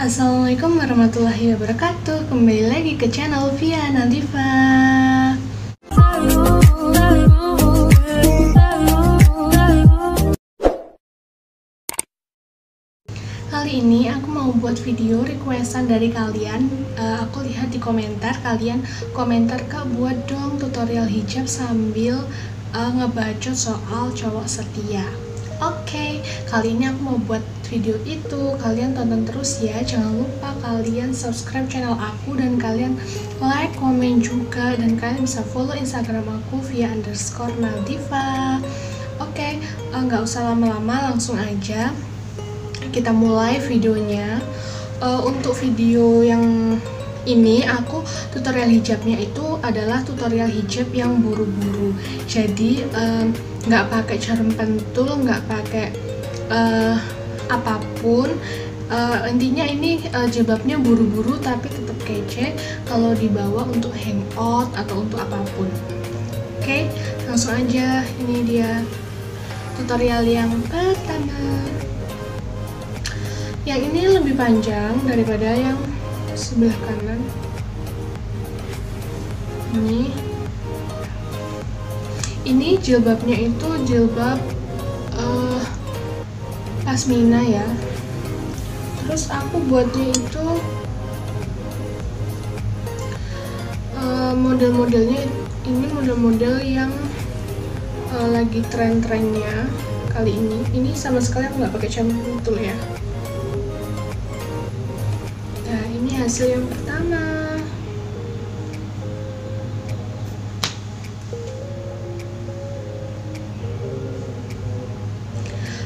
Assalamualaikum warahmatullahi wabarakatuh. Kembali lagi ke channel Via Nadifa. Kali ini aku mau buat video requestan dari kalian. Aku lihat di komentar kalian komentar, "Kak, buat dong tutorial hijab sambil ngebacot soal cowok setia." Oke, kali ini aku mau buat video itu. Kalian tonton terus ya. Jangan lupa kalian subscribe channel aku dan kalian like, komen juga, dan kalian bisa follow Instagram aku via_nadifa. Oke, nggak usah lama-lama, langsung aja kita mulai videonya. Untuk video yang ini aku tutorial hijabnya itu adalah tutorial hijab yang buru-buru. Jadi nggak pakai jarum pentul, nggak pakai apapun. Intinya ini jilbabnya buru-buru tapi tetap kece kalau dibawa untuk hangout atau untuk apapun. Oke, langsung aja. Ini dia tutorial yang pertama. Yang ini lebih panjang daripada yang sebelah kanan. Ini jilbabnya itu jilbab pasmina ya. Terus aku buatnya itu model-modelnya ini model-model yang lagi tren-trennya kali ini. Ini sama sekali aku nggak pakai jarum pentul ya. Nah, ini hasil yang pertama.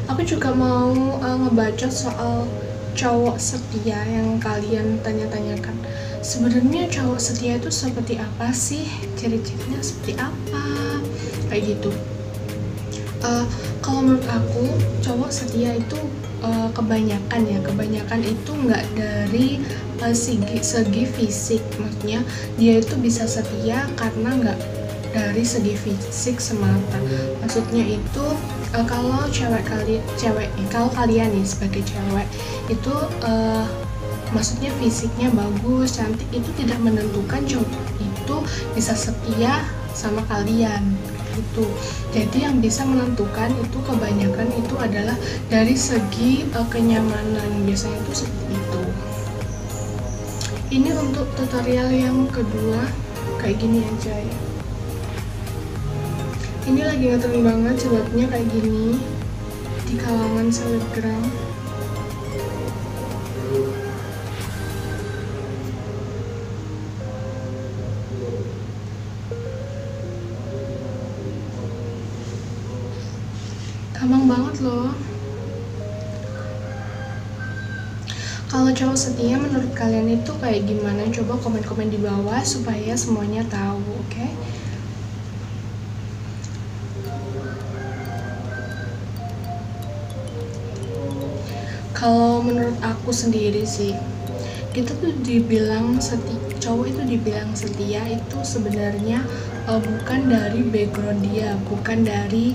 Aku juga mau ngebacot soal cowok setia yang kalian tanya-tanyakan. Sebenarnya cowok setia itu seperti apa sih? Ciri-cirinya seperti apa? Kayak gitu. Kalau menurut aku, cowok setia itu kebanyakan itu nggak dari segi fisik. Maksudnya dia itu bisa setia karena nggak dari segi fisik semata. Maksudnya itu kalau kalau kalian nih sebagai cewek itu maksudnya fisiknya bagus, cantik, itu tidak menentukan cowok itu bisa setia sama kalian gitu. Jadi yang bisa menentukan itu kebanyakan itu adalah dari segi kenyamanan. Biasanya itu seperti itu. Ini untuk tutorial yang kedua kayak gini aja ya. Ini lagi ngetren banget jilbabnya kayak gini di kalangan selebgram. Gampang banget loh. Kalau cowok setia menurut kalian itu kayak gimana? Coba komen-komen di bawah supaya semuanya tahu, oke? Kalau menurut aku sendiri sih, kita tuh dibilang setia, cowok itu dibilang setia itu sebenarnya bukan dari background dia, bukan dari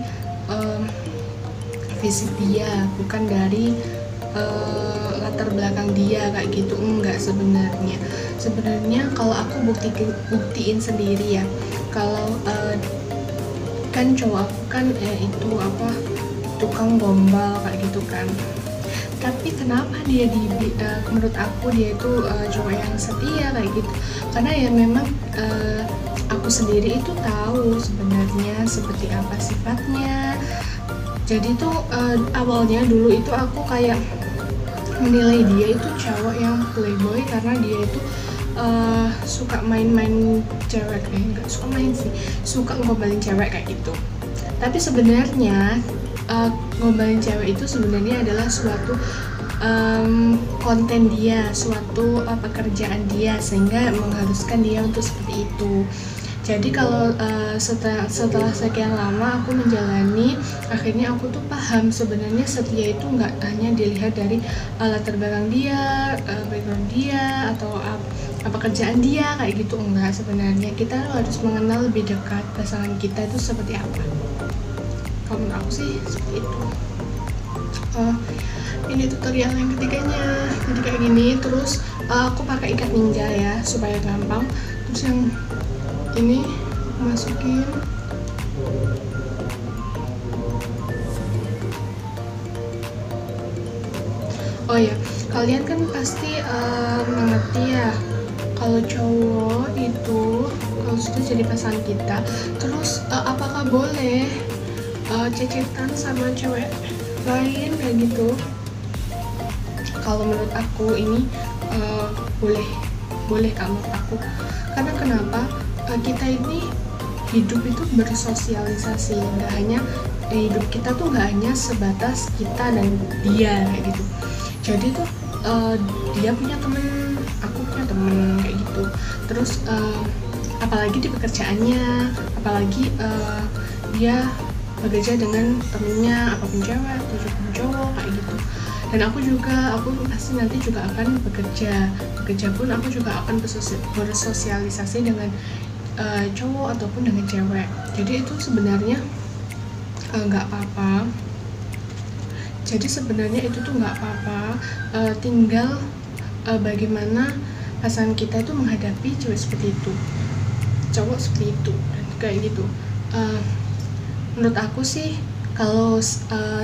fisik dia, bukan dari latar belakang dia kayak gitu. Enggak, sebenarnya kalau aku buktiin sendiri ya. Kalau kan cowok aku kan itu apa, tukang gombal kayak gitu kan. Tapi kenapa dia menurut aku dia itu cowok yang setia kayak gitu? Karena ya memang aku sendiri itu tahu sebenarnya seperti apa sifatnya. Jadi tuh awalnya dulu itu aku kayak menilai dia itu cowok yang playboy karena dia itu suka main-main cewek. Nggak suka main sih, suka ngombalin cewek kayak gitu. Tapi sebenarnya ngombalin cewek itu sebenarnya adalah suatu konten dia, suatu pekerjaan dia, sehingga mengharuskan dia untuk seperti itu. Jadi kalau setelah sekian lama aku menjalani, akhirnya aku tuh paham sebenarnya setia itu nggak hanya dilihat dari latar belakang dia, background dia, atau pekerjaan dia kayak gitu. Enggak, sebenarnya kita harus mengenal lebih dekat pasangan kita itu seperti apa. Kalau menurut aku sih seperti itu. Ini tutorial yang ketiganya, jadi kayak gini. Terus aku pakai ikat ninja ya supaya gampang. Terus yang ini masukin. Oh ya, kalian kan pasti mengerti ya kalau cowok itu kalau sudah jadi pasangan kita, terus apakah boleh cecetan sama cewek lain kayak gitu? Kalau menurut aku ini boleh kalau menurut aku. Karena kenapa? Kita ini hidup itu bersosialisasi, nggak hanya hidup kita tuh nggak hanya sebatas kita dan dia kayak gitu. Jadi tuh dia punya temen, aku punya temen kayak gitu. Terus apalagi di pekerjaannya, apalagi dia bekerja dengan temennya, apapun cewek ataupun cowok kayak gitu. Dan aku pasti nanti juga akan bekerja pun aku juga akan bersosialisasi dengan cowok ataupun dengan cewek. Jadi itu sebenarnya nggak apa-apa. Jadi sebenarnya itu tuh nggak apa-apa, tinggal bagaimana pasangan kita itu menghadapi cewek seperti itu, cowok seperti itu, dan kayak gitu. Menurut aku sih kalau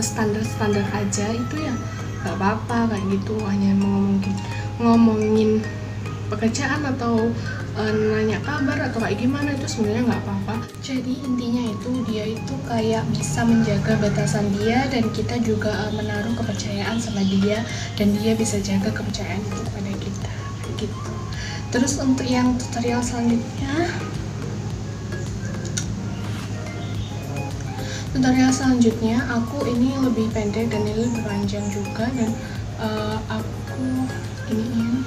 standar aja itu ya nggak apa-apa kayak gitu, hanya ngomongin pekerjaan atau nanya kabar atau kayak gimana, itu sebenarnya nggak apa-apa. Jadi intinya itu dia itu kayak bisa menjaga batasan dia dan kita juga menaruh kepercayaan sama dia dan dia bisa jaga kepercayaan itu pada kita gitu. Terus untuk yang tutorial selanjutnya aku ini lebih pendek dan ini lebih panjang juga, dan aku iniin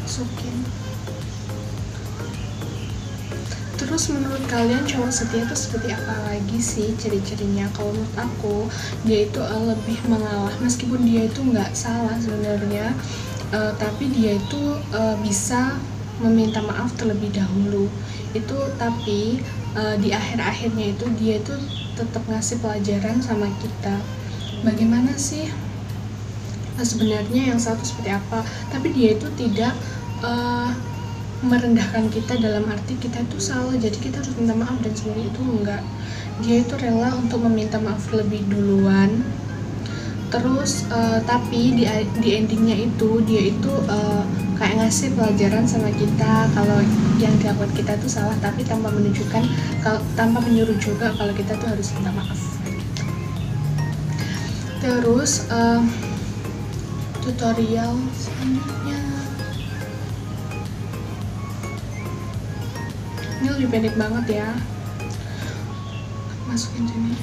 masukin. Terus menurut kalian cowok setia itu seperti apa lagi sih ciri-cirinya? Kalau menurut aku dia itu lebih mengalah, meskipun dia itu nggak salah sebenarnya, tapi dia itu bisa meminta maaf terlebih dahulu itu, tapi di akhir-akhirnya itu dia itu tetap ngasih pelajaran sama kita bagaimana sih sebenarnya yang satu seperti apa, tapi dia itu tidak merendahkan kita dalam arti kita itu salah jadi kita harus minta maaf dan sebenarnya itu enggak. Dia itu rela untuk meminta maaf lebih duluan. Terus tapi di endingnya itu dia itu kayak ngasih pelajaran sama kita kalau yang dilakukan kita itu salah, tapi tanpa menyuruh juga kalau kita tuh harus minta maaf gitu. Terus tutorial selanjutnya ini lebih pendek banget ya, masukin sini.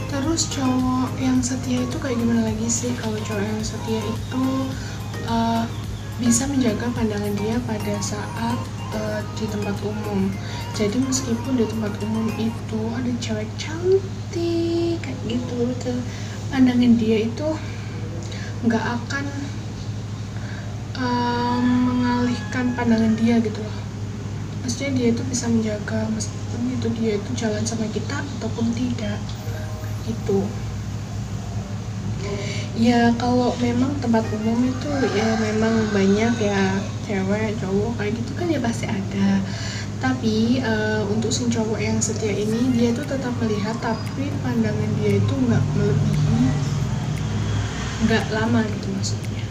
Terus cowok yang setia itu kayak gimana lagi sih? Kalau cowok yang setia itu bisa menjaga pandangan dia pada saat di tempat umum. Jadi meskipun di tempat umum itu ada cewek cantik kayak gitu, pandangan dia itu nggak akan mengalihkan pandangan dia gitu loh. Maksudnya dia itu bisa menjaga meskipun itu dia itu jalan sama kita ataupun tidak gitu. Ya kalau memang tempat umum itu ya memang banyak ya cewek cowok kayak gitu kan ya pasti ada, tapi untuk si cowok yang setia ini dia tuh tetap melihat tapi pandangan dia itu nggak melebihi, nggak lama gitu maksudnya.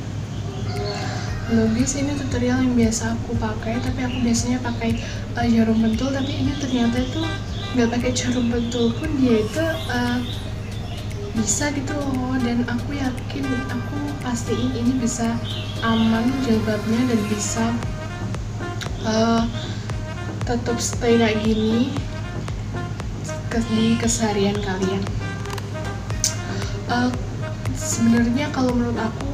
Logis ini tutorial yang biasa aku pakai, tapi aku biasanya pakai jarum pentul, tapi ini ternyata itu nggak pakai jarum pentul pun dia itu bisa gitu loh, dan aku yakin aku pastiin ini bisa aman jilbabnya dan bisa tetap stay kayak gini di keseharian kalian. Sebenarnya kalau menurut aku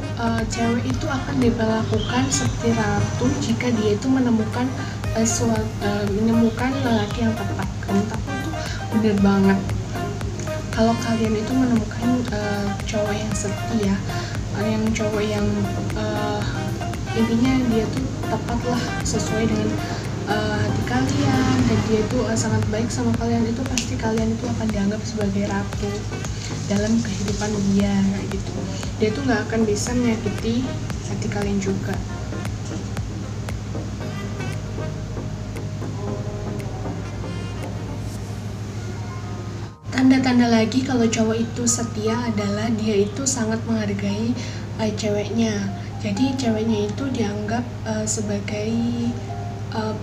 cewek itu akan diperlakukan seperti ratu jika dia itu menemukan lelaki yang tepat. Menurut aku itu bener banget. Kalau kalian itu menemukan cowok yang setia, yang cowok yang intinya dia tuh tepat lah sesuai dengan hati kalian, dan dia itu sangat baik sama kalian, itu pasti kalian itu akan dianggap sebagai ratu dalam kehidupan dia kayak gitu. Dia tuh nggak akan bisa menyakiti hati kalian juga. Tanda-tanda lagi kalau cowok itu setia adalah dia itu sangat menghargai ceweknya. Jadi ceweknya itu dianggap sebagai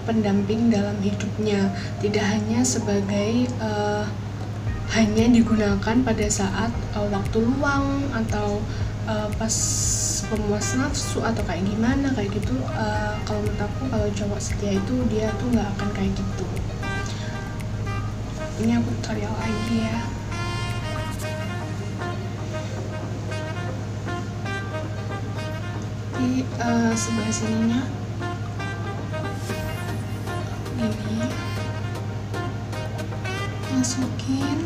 pendamping dalam hidupnya, tidak hanya sebagai hanya digunakan pada saat waktu luang atau pas pemuas nafsu atau kayak gimana kayak gitu. Kalau menurut aku, kalau cowok setia itu dia tuh nggak akan kayak gitu. Ini aku tutorial lagi ya. Di sebelah sininya gini, masukin.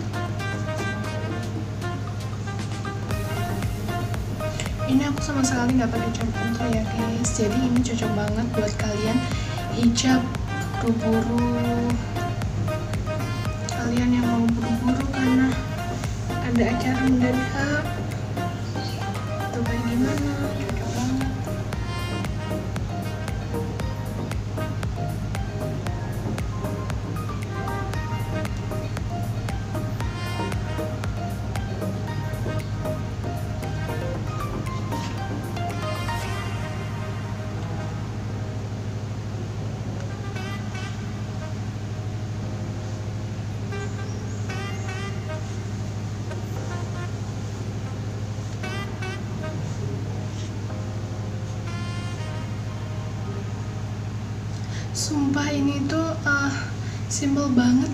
Ini aku sama sekali nggak pakai cat pentul ya guys, jadi ini cocok banget buat kalian hijab buru-buru, kalian yang mau buru-buru karena ada acara mendadak atau kayak gimana, cocok banget. Sumpah ini tuh simple banget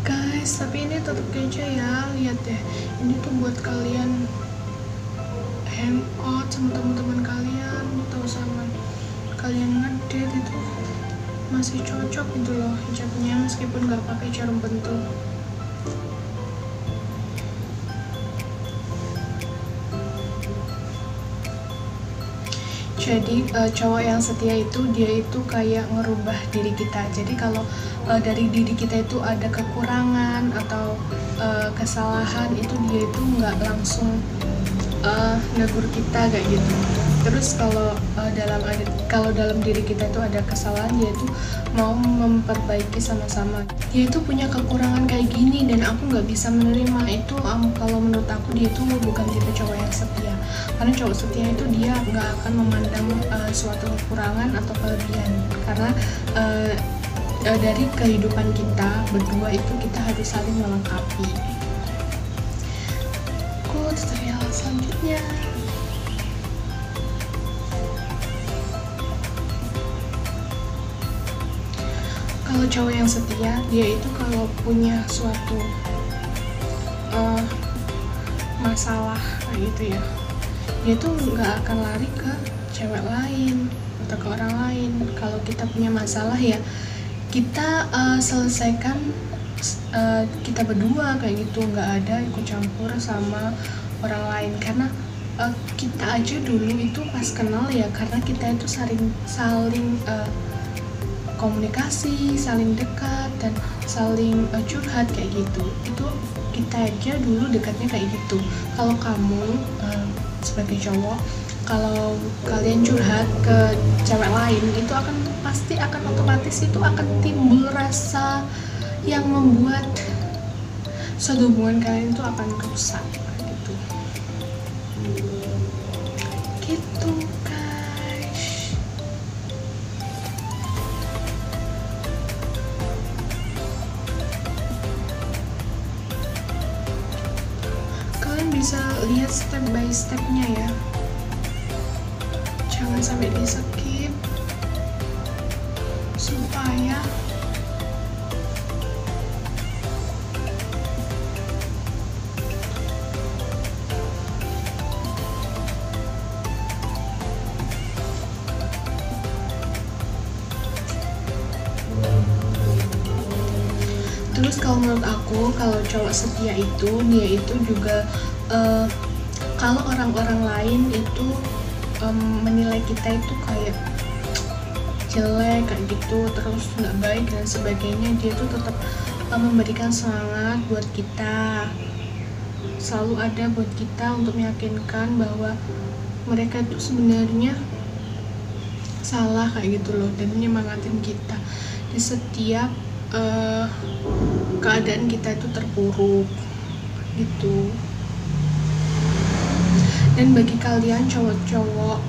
guys, tapi ini tetap kece ya. Lihat deh, ini tuh buat kalian hangout sama teman-teman kalian atau sama kalian ngedate, itu masih cocok gitu loh hijabnya, meskipun nggak pakai jarum pentul. Jadi cowok yang setia itu dia itu kayak ngerubah diri kita. Jadi kalau dari diri kita itu ada kekurangan atau kesalahan, itu dia itu nggak langsung negur kita kayak gitu. Terus kalau dalam diri kita itu ada kesalahan, dia itu mau memperbaiki sama-sama. Dia itu punya kekurangan kayak gini dan aku nggak bisa menerima itu. Kalau menurut aku dia itu bukan tipe cowok yang setia. Karena cowok setia itu dia nggak akan memandang suatu kekurangan atau kelebihan. Karena dari kehidupan kita berdua itu kita harus saling melengkapi. Tutorial selanjutnya. Kalau cowok yang setia, dia itu kalau punya suatu masalah kayak gitu ya, dia tuh nggak akan lari ke cewek lain atau ke orang lain. Kalau kita punya masalah ya kita selesaikan kita berdua kayak gitu, nggak ada ikut campur sama orang lain. Karena kita aja dulu itu pas kenal ya, karena kita itu saling komunikasi, saling dekat dan saling curhat kayak gitu. Itu kita aja dulu dekatnya kayak gitu. Kalau kamu sebagai cowok, kalau kalian curhat ke cewek lain, itu pasti akan otomatis itu akan timbul rasa yang membuat suatu hubungan kalian itu akan rusak gitu. Gitu guys. Kalian bisa lihat step by stepnya ya, jangan sampai di skip supaya terus. Kalau menurut aku, kalau cowok setia itu dia itu juga kalau orang-orang lain itu menilai kita itu kayak jelek kayak gitu, terus nggak baik dan sebagainya, dia tuh tetap memberikan semangat buat kita, selalu ada buat kita untuk meyakinkan bahwa mereka itu sebenarnya salah kayak gitu loh, dan nyemangatin kita di setiap keadaan kita itu terpuruk gitu. Dan bagi kalian cowok-cowok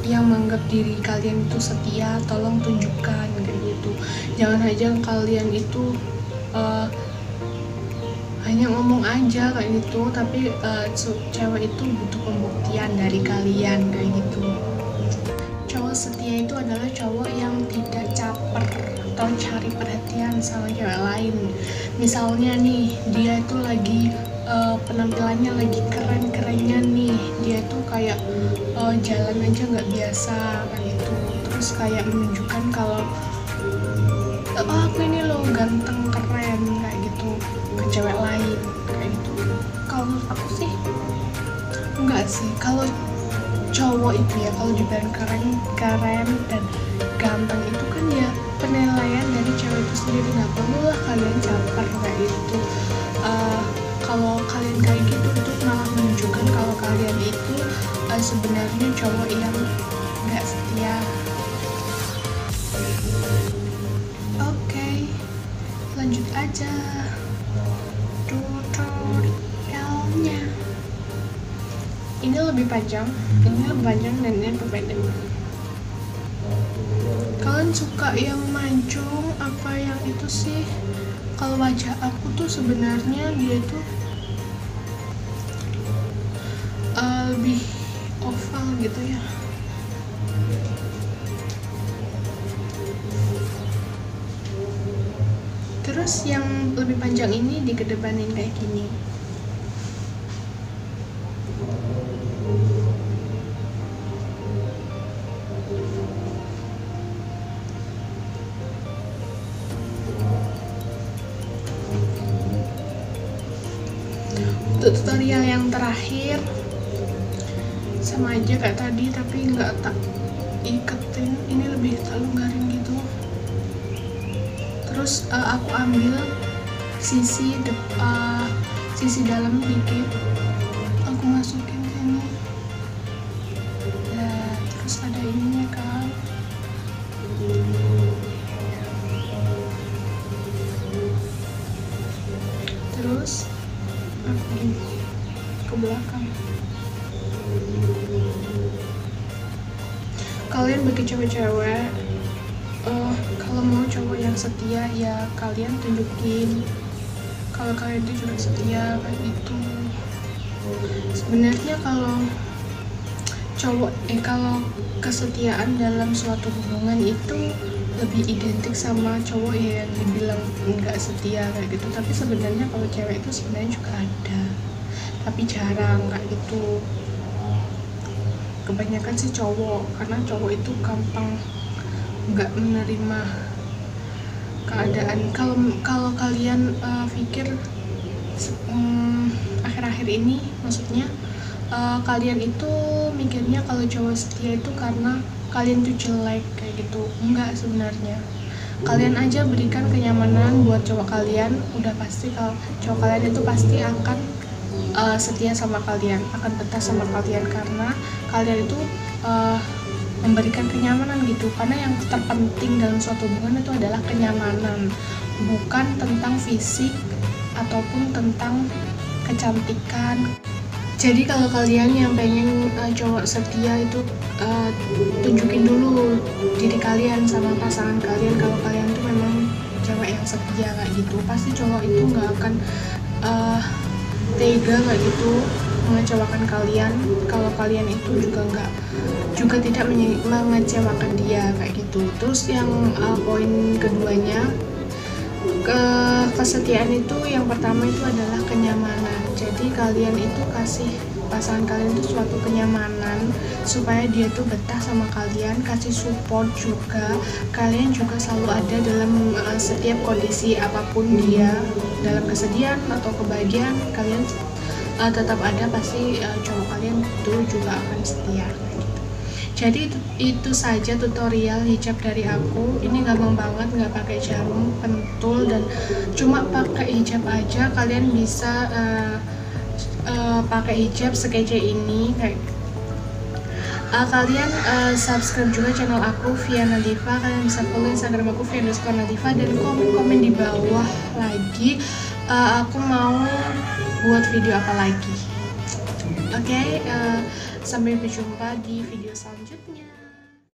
yang menganggap diri kalian itu setia, tolong tunjukkan kayak gitu. Jangan aja kalian itu hanya ngomong aja kayak gitu, tapi cewek itu butuh pembuktian dari kalian kayak gitu. Cowok setia itu adalah cowok yang tidak caper atau cari perhatian sama cewek lain. Misalnya nih, dia itu lagi penampilannya lagi keren-kerennya nih, dia tuh kayak jalan aja nggak biasa kayak gitu, terus kayak menunjukkan kalau aku ini loh ganteng keren kayak gitu ke cewek lain kayak gitu. Kalau menurut aku sih enggak sih. Kalau cowok itu ya, kalau dibilang keren dan ganteng itu kan ya penilaian dari cewek itu sendiri, nggak perlu lah kalian caper kayak gitu. Kalau kalian kayak gitu itu malah menunjukkan kalau kalian itu sebenarnya cowok yang nggak setia. Oke, lanjut aja tutorialnya. Ini lebih panjang dan ini lebih pendek. Kalian suka yang mancung apa yang itu sih? Kalau wajah aku tuh sebenarnya dia tuh lebih oval gitu ya. Terus yang lebih panjang ini dikedepanin kayak gini. Untuk tutorial yang terakhir sama aja kayak tadi, tapi nggak tak iketin, ini lebih tak longgarin gitu. Terus aku ambil sisi dalam dikit, aku masukin sini. Nah, terus ada ininya kan. Terus aku ke belakang. Kalian bagi cewek-cewek, kalau mau cowok yang setia ya kalian tunjukin kalau kalian itu juga setia kayak gitu. Sebenarnya kalau kalau kesetiaan dalam suatu hubungan itu lebih identik sama cowok ya yang dibilang nggak setia kayak gitu, tapi sebenarnya kalau cewek itu sebenarnya juga ada, tapi jarang kayak gitu. Kebanyakan sih cowok, karena cowok itu gampang nggak menerima keadaan. Kalau kalian pikir akhir-akhir ini, maksudnya kalian itu mikirnya kalau cowok setia itu karena kalian tuh jelek kayak gitu. Enggak, sebenarnya kalian aja berikan kenyamanan buat cowok kalian, udah pasti kalau cowok kalian itu pasti akan setia sama kalian, akan betah sama kalian, karena kalian itu memberikan kenyamanan gitu. Karena yang terpenting dalam suatu hubungan itu adalah kenyamanan, bukan tentang fisik ataupun tentang kecantikan. Jadi kalau kalian yang pengen cowok setia itu tunjukin dulu diri kalian sama pasangan kalian kalau kalian tuh memang cewek yang setia kayak gitu. Pasti cowok itu nggak akan tega kayak gitu mengecewakan kalian kalau kalian itu juga tidak mengecewakan dia kayak gitu. Terus yang poin keduanya, kesetiaan itu yang pertama itu adalah kenyamanan. Jadi kalian itu kasih pasangan kalian itu suatu kenyamanan supaya dia tuh betah sama kalian, kasih support juga. Kalian juga selalu ada dalam setiap kondisi apapun dia, dalam kesedihan atau kebahagiaan kalian tetap ada, pasti cowok kalian itu juga akan setia gitu. Jadi itu saja tutorial hijab dari aku. Ini gampang banget, nggak pakai jarum pentul dan cuma pakai hijab aja kalian bisa pakai hijab sekece ini kayak kalian subscribe juga channel aku Viana Diva. Kalian bisa follow Instagram aku _Nadiva dan komen di bawah lagi aku mau buat video apa lagi. Oke, sampai berjumpa di video selanjutnya.